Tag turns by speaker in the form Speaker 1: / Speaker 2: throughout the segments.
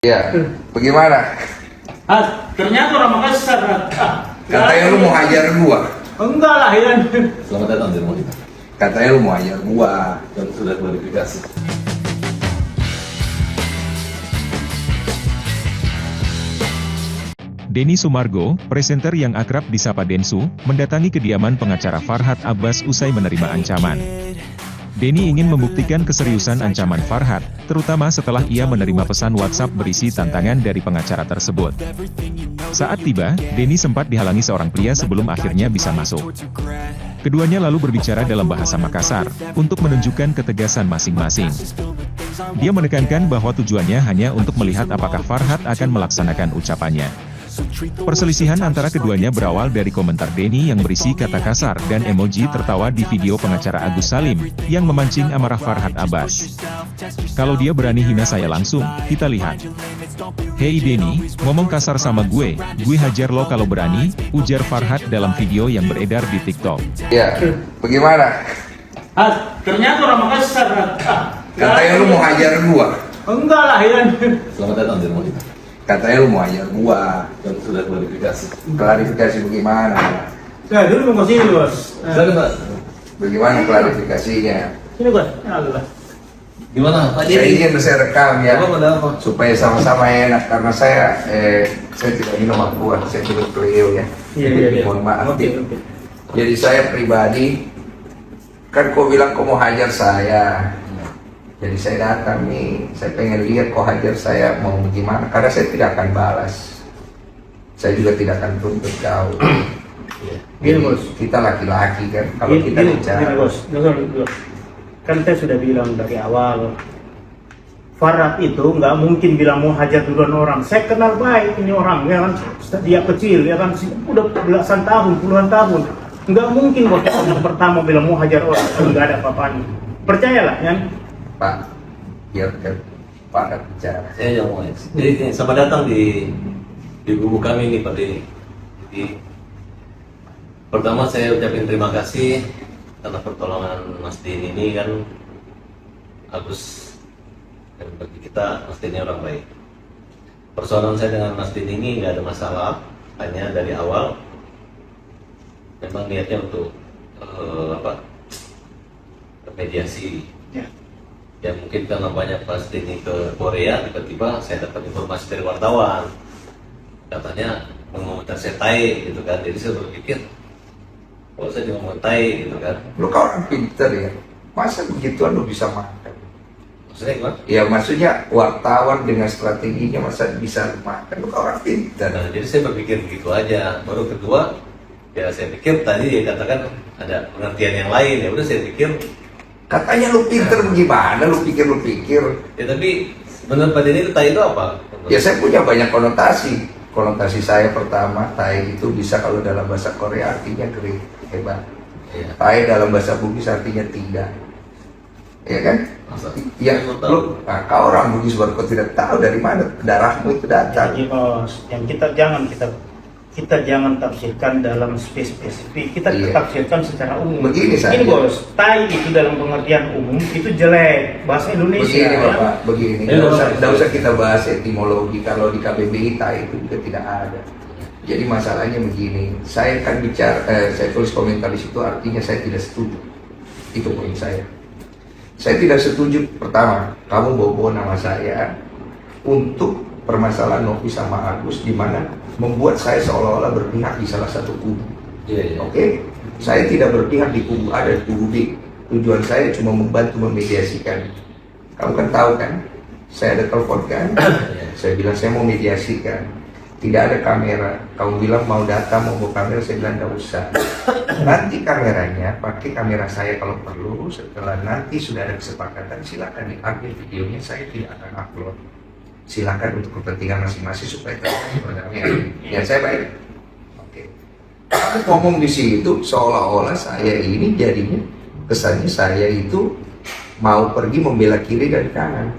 Speaker 1: Iya, bagaimana?
Speaker 2: Ternyata orang Makassar.
Speaker 1: Katanya lu mau hajar gua.
Speaker 2: Enggak lah, ya.
Speaker 3: Selamat datang di rumah kita.
Speaker 1: Katanya lu mau hajar gua.
Speaker 3: Dan sudah klarifikasi.
Speaker 4: Denny Sumargo, presenter yang akrab disapa Densu, mendatangi kediaman pengacara Farhad Abbas usai menerima ancaman. Denny ingin membuktikan keseriusan ancaman Farhad, terutama setelah ia menerima pesan WhatsApp berisi tantangan dari pengacara tersebut. Saat tiba, Denny sempat dihalangi seorang pria sebelum akhirnya bisa masuk. Keduanya lalu berbicara dalam bahasa Makassar, untuk menunjukkan ketegasan masing-masing. Dia menekankan bahwa tujuannya hanya untuk melihat apakah Farhad akan melaksanakan ucapannya. Perselisihan antara keduanya berawal dari komentar Denny yang berisi kata kasar dan emoji tertawa di video pengacara Agus Salim, yang memancing amarah Farhad Abbas. Kalau dia berani hina saya langsung, kita lihat. Hei Denny, ngomong kasar sama gue hajar lo kalau berani, ujar Farhad dalam video yang beredar di TikTok.
Speaker 1: Iya, bagaimana?
Speaker 2: Ternyata orang Makassar.
Speaker 1: Katanya lu mau hajar gua.
Speaker 2: Enggak lah, ya.
Speaker 3: Selamat datang di rumah kita.
Speaker 1: Katanya lu mau hajar gua.
Speaker 3: Dan sudah klarifikasi.
Speaker 1: Klarifikasi bagaimana?
Speaker 2: Nah, dulu mau ke sini, Bos.
Speaker 3: Silakan Pak.
Speaker 1: Bagaimana klarifikasinya?
Speaker 2: Sini, Bos. Allah.
Speaker 3: Gimana Pak
Speaker 1: Saya
Speaker 3: Denny?
Speaker 1: ingin saya rekam ya,
Speaker 3: Apa ada apa?
Speaker 1: supaya sama-sama enak karena saya tidak minum aqua, saya minum Cleo ya.
Speaker 2: Iya.
Speaker 1: Mohon maaf.
Speaker 2: Oke.
Speaker 1: Jadi saya pribadi, kan kau bilang kau mau hajar saya. Jadi saya datang nih, saya pengen lihat kau hajar saya mau gimana, karena saya tidak akan balas. Saya juga tidak akan tuntut kau.
Speaker 2: Gini, Bos.
Speaker 1: Kita laki-laki kan, kalau kita
Speaker 2: Gini,
Speaker 1: bicara.
Speaker 2: Bos. Dengar. Kan saya sudah bilang dari awal, Farhad itu nggak mungkin bilang mau hajar duluan orang. Saya kenal baik ini orang, ya kan, dia kecil, ya kan, udah belasan tahun, puluhan tahun. Nggak mungkin Bos yang pertama bilang mau hajar orang, nggak ada apa-apanya. Percayalah, ya.
Speaker 1: Pak, biarkan Pak akan bicara.
Speaker 3: Saya yang mau. Jadi selamat datang di buku kami nih Pak Denny. Jadi pertama saya ucapin terima kasih karena pertolongan Mas Denny ini kan Agus, dan bagi kita Mas Denny orang baik. Persoalan saya dengan Mas Denny ini nggak ada masalah, hanya dari awal memang niatnya untuk mediasi. Ya mungkin karena banyak Mas Denny ke Korea, tiba-tiba saya dapat informasi dari wartawan katanya mengomentar saya tai gitu kan. Jadi saya berpikir kalau saya cuma mau tai gitu kan,
Speaker 1: Lu kau orang pinter ya, masa begituan lu bisa makan?
Speaker 3: maksudnya gimana?
Speaker 1: Ya maksudnya wartawan dengan strateginya masa bisa makan, lu kau orang pinter.
Speaker 3: Nah, jadi saya berpikir begitu aja. Baru kedua, ya saya pikir tadi dia katakan ada pengertian yang lain, ya udah saya pikir
Speaker 1: Katanya lu pinter bagaimana, lu pikir.
Speaker 3: ya, tapi menurut Pak Denny itu tai itu apa?
Speaker 1: Ya saya punya banyak konotasi. Konotasi saya pertama, tai itu bisa kalau dalam bahasa Korea artinya great, hebat.
Speaker 3: Ya.
Speaker 1: Tai dalam bahasa Bugis artinya tidak. Ya kan?
Speaker 3: Masa?
Speaker 1: Ya,
Speaker 3: Saya belum tahu.
Speaker 1: lu, nah, kau orang Bugis baru kau tidak tahu dari mana darahmu itu datang.
Speaker 2: Jadi Bos, yang kita jangan tafsirkan dalam spesifik, kita
Speaker 1: Iya.
Speaker 2: tafsirkan secara umum.
Speaker 1: Begini saja.
Speaker 2: Ini Bos, tai itu dalam pengertian umum itu jelek, bahasa Indonesia.
Speaker 1: Begini
Speaker 2: ya.
Speaker 1: Bapak, begini. Tidak usah kita bahas etimologi. Kalau di KBBI tai itu juga tidak ada. Jadi masalahnya begini. Saya kan bicara, saya tulis komentar di situ artinya saya tidak setuju. Itu poin saya. Saya tidak setuju. Pertama, kamu bawa nama saya untuk permasalahan Novi sama Agus, di mana membuat saya seolah-olah berpihak di salah satu kubu.
Speaker 3: Iya.
Speaker 1: Oke, saya tidak berpihak di kubu A dan kubu B. Tujuan saya cuma membantu memediasikan. Kamu kan tahu kan, saya ada telepon kan, saya bilang saya mau mediasikan. Tidak ada kamera. Kamu bilang mau data, mau bawa kamera, saya bilang tidak usah. Nanti kameranya, pakai kamera saya kalau perlu. Setelah nanti sudah ada kesepakatan, silakan diambil videonya. Saya tidak akan upload. Silakan untuk kepentingan masing-masing supaya terjadi. Ya saya baik. Oke. Kamu ngomong di situ seolah-olah saya ini jadinya kesannya saya itu mau pergi membela kiri dan kanan.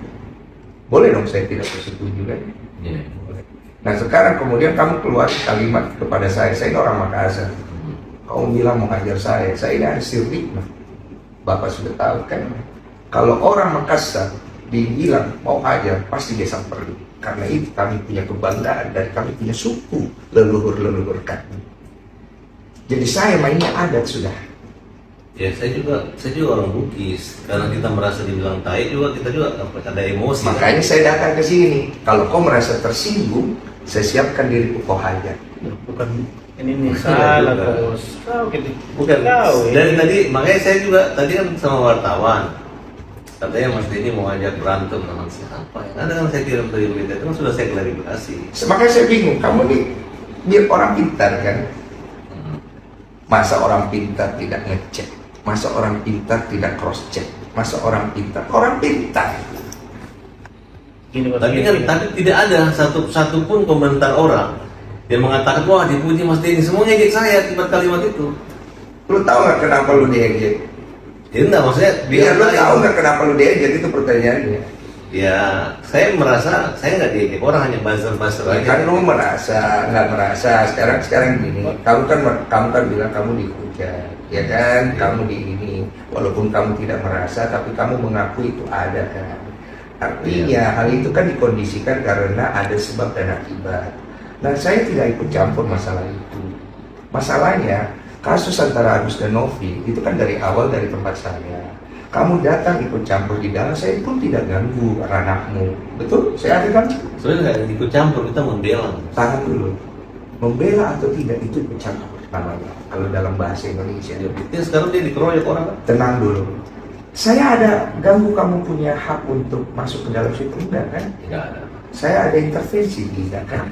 Speaker 1: Boleh dong saya tidak bersetuju kan?
Speaker 3: Iya.
Speaker 1: Boleh. Nah sekarang kemudian kamu keluar kalimat kepada saya ini orang Makassar. Kamu bilang mau hajar saya ini ada sirrik. Bapak sudah tahu kan? Kalau orang Makassar dibilang mau hajar pasti dia samperin. Karena itu kami punya kebanggaan dan kami punya suku leluhur-leluhur kami. Jadi saya mainnya adat sudah.
Speaker 3: Ya saya juga orang Bugis. Karena kita merasa dibilang tai juga, kita juga ada emosi.
Speaker 1: Makanya saya datang ke sini. Kalau kau merasa tersinggung, saya siapkan diriku kau hajar.
Speaker 2: Bukan ini nih salah bos. Kau gitu.
Speaker 3: Bukan.
Speaker 2: Kau,
Speaker 3: Dari tadi makanya saya juga tadi kan sama wartawan. Katanya Mas Denny mau ajak berantem sama siapa ya? Ada kan saya kirim dari berita itu kan sudah saya klarifikasi.
Speaker 1: Makanya saya bingung. Kamu nih biar orang pintar kan. Masa orang pintar tidak ngecek? Masa orang pintar tidak cross check? Masa orang pintar? Orang pintar.
Speaker 2: Gini, Bos,
Speaker 3: Tapi
Speaker 2: gini.
Speaker 3: tapi tidak ada satu pun komentar orang yang mengatakan wah dipuji Mas Denny, semuanya ngejek saya akibat kalimat itu.
Speaker 1: Lu tahu nggak kenapa lu diejek?
Speaker 3: Ya enggak, maksudnya
Speaker 1: Biar lu tahu nggak kenapa lu diejek, itu pertanyaannya.
Speaker 3: Ya saya merasa saya nggak diejek, orang hanya buzzer aja.
Speaker 1: Kan lu merasa nggak merasa sekarang gini. Kamu kan bilang kamu dihujat, ya kan? Kamu di ini, walaupun kamu tidak merasa, tapi kamu mengaku itu ada kan? Artinya hal itu kan dikondisikan karena ada sebab dan akibat. Nah saya tidak ikut campur masalah itu. Masalahnya kasus antara Agus dan Novi itu kan dari awal dari tempat saya. Kamu datang ikut campur di dalam, saya pun tidak ganggu ranahmu. Betul? Saya ada kan?
Speaker 3: Sebenarnya nggak ikut campur, kita membela.
Speaker 1: Tahan dulu. Membela atau tidak itu ikut campur namanya. Kalau dalam bahasa Indonesia.
Speaker 3: Ya, sekarang dia dikeroyok orang kan?
Speaker 1: Tenang dulu. Saya ada ganggu kamu punya hak untuk masuk ke dalam situ enggak kan?
Speaker 3: Nggak ada.
Speaker 1: Saya ada intervensi tidak kan?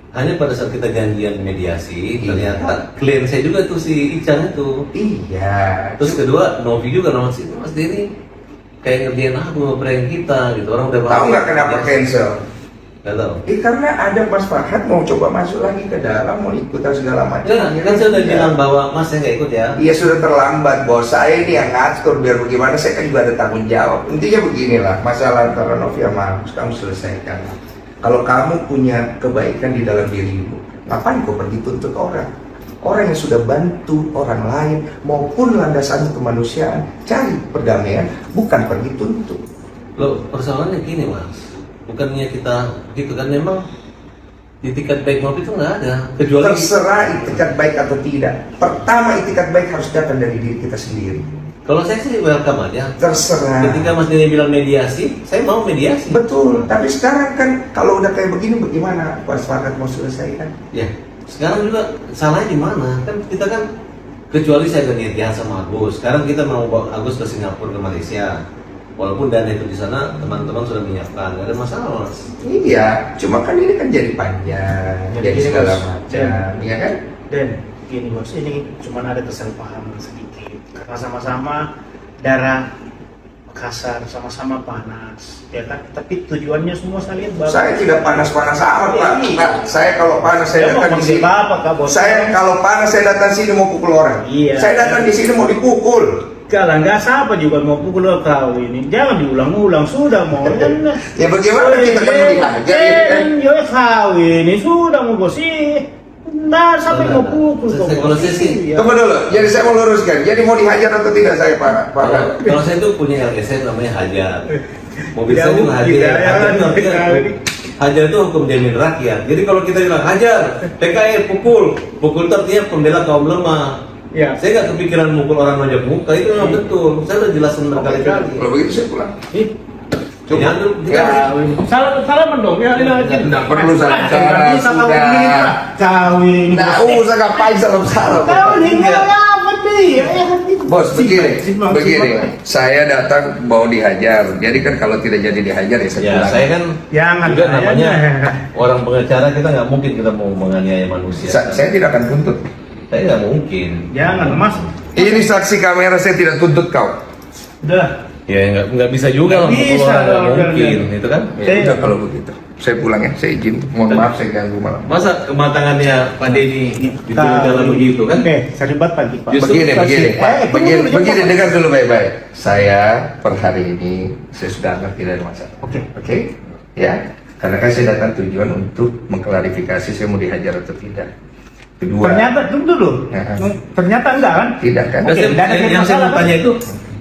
Speaker 3: Hanya pada saat kita janjian mediasi,
Speaker 1: Iya.
Speaker 3: ternyata klien saya juga tuh si Ican itu.
Speaker 1: Iya.
Speaker 3: Terus kedua, Novi juga nama si Mas Denny kayak ngerjain aku ngeprank kita gitu. Orang udah
Speaker 1: Tahu nggak kenapa cancel?
Speaker 3: Nggak tahu.
Speaker 1: Karena ada Mas Farhad mau coba masuk lagi ke dalam, mau ikutan segala macam.
Speaker 3: Ya, kan saya udah bilang bahwa Mas saya nggak ikut ya.
Speaker 1: Iya sudah terlambat bos, saya ini yang ngatur biar bagaimana, saya kan juga ada tanggung jawab. Intinya beginilah, masalah antara Novi sama Agus kamu selesaikan. Kalau kamu punya kebaikan di dalam dirimu, ngapain kau pergi tuntut orang? Orang yang sudah bantu orang lain maupun landasan kemanusiaan, cari perdamaian, bukan pergi tuntut.
Speaker 3: Loh, persoalannya gini Mas, bukannya kita gitu kan, memang di itikat baik Novi itu nggak ada. Kecuali
Speaker 1: Terserah itikat baik atau tidak. Pertama itikat baik harus datang dari diri kita sendiri.
Speaker 3: kalau saya sih welcome aja.
Speaker 1: Terserah.
Speaker 3: Ketika Mas Denny bilang mediasi, saya mau mediasi.
Speaker 1: Betul, tapi sekarang kan kalau udah kayak begini bagaimana Mas Farhad mau selesaikan?
Speaker 3: Ya, sekarang juga salahnya di mana? Kan kita kan kecuali saya gantian sama Agus. Sekarang kita mau bawa Agus ke Singapura, ke Malaysia. Walaupun dana itu di sana teman-teman sudah menyiapkan, nggak ada masalah Mas.
Speaker 1: Iya, cuma kan ini kan jadi panjang, jadi
Speaker 2: gini,
Speaker 1: segala
Speaker 2: Bos.
Speaker 1: macam, ya kan?
Speaker 2: Dan gini bos, ini cuma ada kesalahpahaman sedikit. Karena sama-sama darah kasar, sama-sama panas, ya kan? Tapi tujuannya semua saya lihat bagus.
Speaker 1: Saya tidak panas-panas amat,
Speaker 2: Iya,
Speaker 1: Pak.
Speaker 2: iya.
Speaker 1: Pak, saya kalau panas saya
Speaker 2: Ya, mau
Speaker 1: datang di
Speaker 2: panggil
Speaker 1: sini.
Speaker 2: bapak, Kak, bos.
Speaker 1: Saya kalau panas saya datang sini mau pukul orang.
Speaker 2: Iya.
Speaker 1: Saya datang di sini mau dipukul.
Speaker 2: Kalau nggak siapa juga mau pukul kau ini. Jangan diulang-ulang, sudah mau.
Speaker 1: Ya bagaimana kita kan mau dihajar ya kan?
Speaker 2: Yo kau ini sudah mau bos sih. Nah, sampai mau pukul kau.
Speaker 3: Kalau saya sih,
Speaker 2: Iya.
Speaker 1: Tunggu dulu, jadi saya mau luruskan. Jadi mau dihajar atau tidak saya Pak?
Speaker 3: kalau saya itu punya LSM namanya Hajar. Mobil saya
Speaker 2: Jauh
Speaker 3: juga Hajar.
Speaker 2: tidak, ya,
Speaker 3: Hajar itu artinya
Speaker 2: tidak.
Speaker 3: Hajar itu hukum jamin rakyat. Jadi kalau kita bilang Hajar, PKI pukul itu artinya pembela kaum lemah.
Speaker 2: Ya.
Speaker 3: Saya nggak kepikiran mukul orang nonjok muka, itu memang betul. Saya udah jelasin berkali-kali.
Speaker 1: Kalau begitu saya pulang.
Speaker 2: Ih,
Speaker 3: Ya,
Speaker 1: Ya.
Speaker 2: salaman dong ya.
Speaker 1: Tidak perlu salam-salam,
Speaker 2: Nggak bisa kau
Speaker 1: sudah.
Speaker 2: begini, Pak. Kawin.
Speaker 1: Nggak usah ngapain salam-salam.
Speaker 2: Kawin
Speaker 3: Enggak.
Speaker 2: apa nih?
Speaker 1: Bos, begini, saya datang mau dihajar. Jadi kan kalau tidak jadi dihajar ya saya
Speaker 3: Ya,
Speaker 1: pulang.
Speaker 3: saya kan
Speaker 2: Jangan,
Speaker 3: juga namanya
Speaker 2: jangan.
Speaker 3: orang pengacara, kita nggak mungkin kita mau menganiaya manusia.
Speaker 1: Saya tidak akan tuntut.
Speaker 3: Saya nggak mungkin.
Speaker 2: Jangan, Mas.
Speaker 1: Ini saksi kamera, saya tidak tuntut kau.
Speaker 2: Udah.
Speaker 3: Ya nggak bisa juga
Speaker 2: Nggak
Speaker 3: lah mukul
Speaker 2: bisa
Speaker 3: orang, nggak
Speaker 2: dong,
Speaker 3: mungkin,
Speaker 2: jangan.
Speaker 3: itu kan?
Speaker 1: Ya udah kalau begitu. Saya pulang ya, saya izin. Mohon maaf saya ganggu malam.
Speaker 3: Masa kematangannya Pak Denny itu dalam begitu kan?
Speaker 2: Oke, saya debat pagi, Pak.
Speaker 3: Justru
Speaker 1: Begini, begini, Pak.
Speaker 2: tunggu dulu, jangan.
Speaker 1: Dengar dulu baik-baik. Saya per hari ini saya sudah ngerti dari masalah.
Speaker 2: Oke.
Speaker 1: Oke, ya. Karena kan saya datang tujuan untuk mengklarifikasi saya mau dihajar atau tidak. Kedua,
Speaker 2: Ternyata tunggu dulu.
Speaker 1: Ya.
Speaker 2: Ternyata enggak kan?
Speaker 1: tidak kan?
Speaker 3: Dan
Speaker 2: Oke,
Speaker 3: saya-
Speaker 2: dan ada
Speaker 3: yang saya
Speaker 2: masalah,
Speaker 3: mau tanya itu,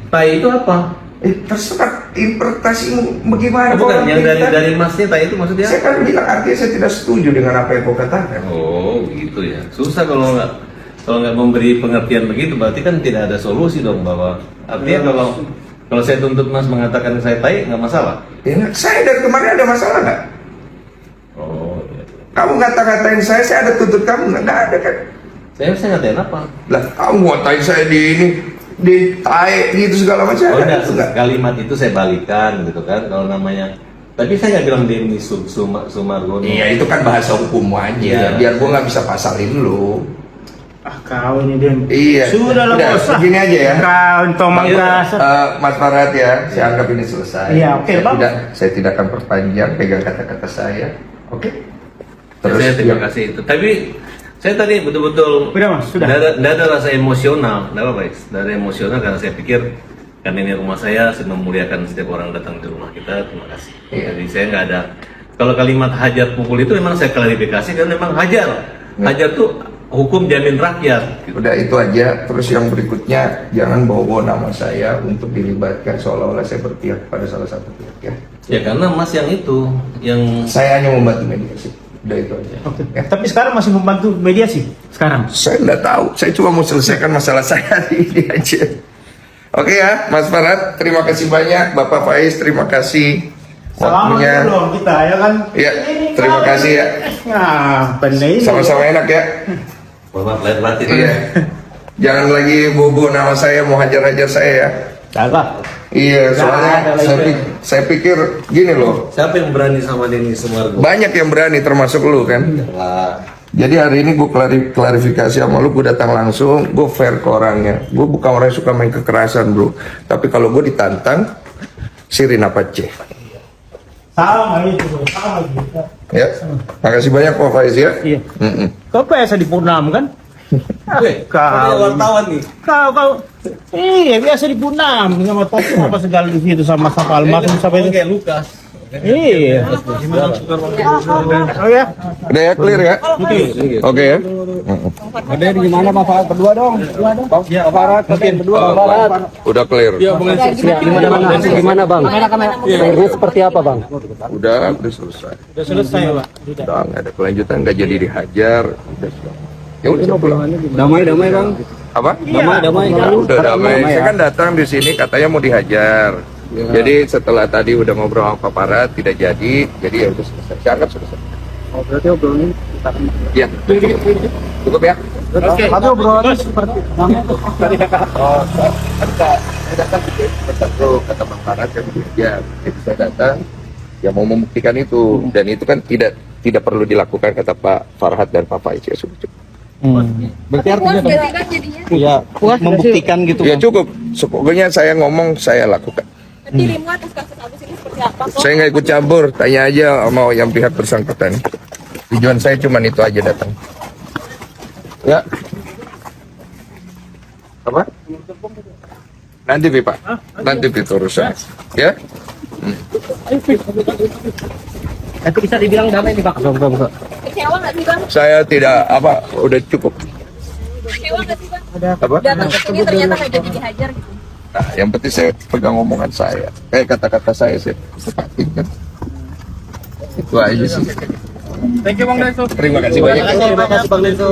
Speaker 3: tai itu apa?
Speaker 1: Terserah. interpretasimu bagaimana?
Speaker 3: Bukan
Speaker 1: Kalau
Speaker 3: yang
Speaker 1: kita-
Speaker 3: dari Mas Neta itu maksudnya?
Speaker 1: Saya kan bilang artinya saya tidak setuju dengan apa yang kau katakan.
Speaker 3: Oh, gitu ya. Susah kalau nggak memberi pengertian begitu, berarti kan tidak ada solusi dong, bahwa artinya kalau saya tuntut Mas mengatakan saya tai, nggak masalah.
Speaker 1: Ya, saya dari kemarin ada masalah nggak?
Speaker 3: Oh, iya.
Speaker 1: Kamu ngata-ngatain saya ada tuntut kamu nggak ada kan?
Speaker 3: Saya ngatain apa?
Speaker 1: Lah, kamu ngatain saya di tai gitu segala macam.
Speaker 3: Oh,
Speaker 1: ada
Speaker 3: enggak,
Speaker 1: nggak?
Speaker 3: kalimat itu saya balikan gitu kan, kalau namanya. Tapi saya nggak bilang Denny Sumargono.
Speaker 1: Iya, itu kan bahasa hukum aja.
Speaker 3: Iya.
Speaker 1: Biar gua nggak bisa pasalin lu.
Speaker 2: Kau ini dia.
Speaker 1: Iya.
Speaker 2: Sudah lah
Speaker 1: Udah,
Speaker 2: bos.
Speaker 1: begini aja ya.
Speaker 2: Kau tomang
Speaker 3: Iya.
Speaker 2: kasar.
Speaker 1: Mas Farhat ya, saya anggap ini selesai.
Speaker 2: Iya, oke, Bang.
Speaker 1: Saya tidak akan perpanjang pegang kata-kata saya. Oke.
Speaker 3: Saya terima
Speaker 1: ya.
Speaker 3: kasih itu. Tapi saya tadi betul-betul
Speaker 2: Sudah, Mas, sudah.
Speaker 3: Nggak ada rasa emosional, nggak apa-apa, Is. Nggak ada emosional karena saya pikir karena ini rumah saya memuliakan setiap orang datang ke rumah kita. Terima kasih.
Speaker 1: Iya.
Speaker 3: Jadi saya nggak ada. Kalau kalimat hajar pukul itu memang saya klarifikasi karena memang hajar. Hajar tuh hukum jamin rakyat. Gitu.
Speaker 1: Udah itu aja. Terus yang berikutnya jangan bawa-bawa nama saya untuk dilibatkan seolah-olah saya berpihak pada salah satu pihak ya.
Speaker 3: Ya karena Mas yang itu yang
Speaker 1: Saya hanya membantu mediasi. Udah itu aja.
Speaker 2: Oke.
Speaker 1: Ya.
Speaker 2: Tapi sekarang masih membantu mediasi sekarang.
Speaker 1: Saya nggak tahu. Saya cuma mau selesaikan masalah saya hari ini aja. Oke ya, Mas Farhat, terima kasih banyak. Bapak Faiz, terima kasih
Speaker 2: Selamat
Speaker 1: waktunya.
Speaker 2: dong kita ya kan.
Speaker 1: Iya,
Speaker 2: Ini
Speaker 1: terima
Speaker 2: kau-
Speaker 1: kasih ya.
Speaker 2: Nah, benar ini.
Speaker 1: Sama-sama enak ya.
Speaker 3: maaf lahir batin.
Speaker 1: Iya. Jangan lagi bobo nama saya mau hajar-hajar saya ya.
Speaker 2: Jaga.
Speaker 1: Iya, soalnya
Speaker 2: ada lagi.
Speaker 1: saya pikir gini loh.
Speaker 3: Siapa yang berani sama Denny Sumargono?
Speaker 1: Banyak yang berani termasuk lu kan.
Speaker 3: Lah,
Speaker 1: Jadi hari ini gue klarifikasi sama lu, gue datang langsung, gue fair ke orangnya. Gue bukan orang yang suka main kekerasan bro. Tapi kalau gue ditantang, sirin apa C.
Speaker 2: Sama itu, sama gitu.
Speaker 1: Ya, makasih banyak Pak Faiz ya.
Speaker 2: Iya.
Speaker 1: Mm-mm.
Speaker 2: Kau biasa di Purnam kan?
Speaker 3: kau wartawan nih.
Speaker 2: Kau iya biasa di Purnam sama tadi apa segala di situ sama almarhum sampai itu.
Speaker 3: Kayak Lukas.
Speaker 2: Iya. Oh ya.
Speaker 1: Udah ya, clear ya? Oke ya.
Speaker 5: Ada gimana Pak Farhat berdua dong? Pak Farhat berdua Pak Farhat.
Speaker 1: Udah clear.
Speaker 5: Gimana Bang? Akhirnya seperti apa Bang?
Speaker 1: Udah selesai.
Speaker 2: Sudah selesai, Pak.
Speaker 1: Udah nggak ada kelanjutan, nggak jadi dihajar. Udah. Ya udah saya pulang.
Speaker 5: Damai Bang.
Speaker 1: Apa?
Speaker 5: Damai.
Speaker 1: Udah damai. Saya kan datang di sini katanya mau dihajar. Jadi setelah tadi udah ngobrol sama Pak Farhat tidak jadi ya udah selesai. Saya anggap selesai.
Speaker 5: Oh, berarti obrolannya kita
Speaker 1: Iya. Cukup ya.
Speaker 2: Oke.
Speaker 5: tapi obrolannya seperti
Speaker 1: Oh, saya datang ke satu kata Bang Farhat yang dihajar. Jadi saya datang ya mau membuktikan itu dan itu kan tidak perlu dilakukan kata Pak Farhat dan Pak Faiz ya sudah cukup.
Speaker 5: berarti
Speaker 6: Puas
Speaker 5: artinya
Speaker 6: berarti kan jadinya.
Speaker 5: ya membuktikan gitu
Speaker 1: Ya cukup. Pokoknya saya ngomong saya lakukan.
Speaker 6: Berarti dirimu atas kasus Agus ini seperti apa? Kok?
Speaker 1: Saya nggak ikut campur, tanya aja sama yang pihak bersangkutan. Tujuan saya cuma itu aja datang. Ya. Apa? Nanti Pi, Pak. Nanti Pi urusan. Ya.
Speaker 5: itu bisa dibilang damai nih Pak.
Speaker 6: Kecewa nggak sih bang?
Speaker 1: Saya tidak udah cukup.
Speaker 6: Kecewa nggak sih bang?
Speaker 1: Apa?
Speaker 6: Datang ke sini ternyata nggak jadi dihajar gitu.
Speaker 1: Nah, yang penting saya pegang omongan saya. Kata-kata saya tepatin kan. Itu aja sih.
Speaker 5: Thank you Bang Denso.
Speaker 1: Terima kasih banyak.
Speaker 5: Terima kasih Bang Denso.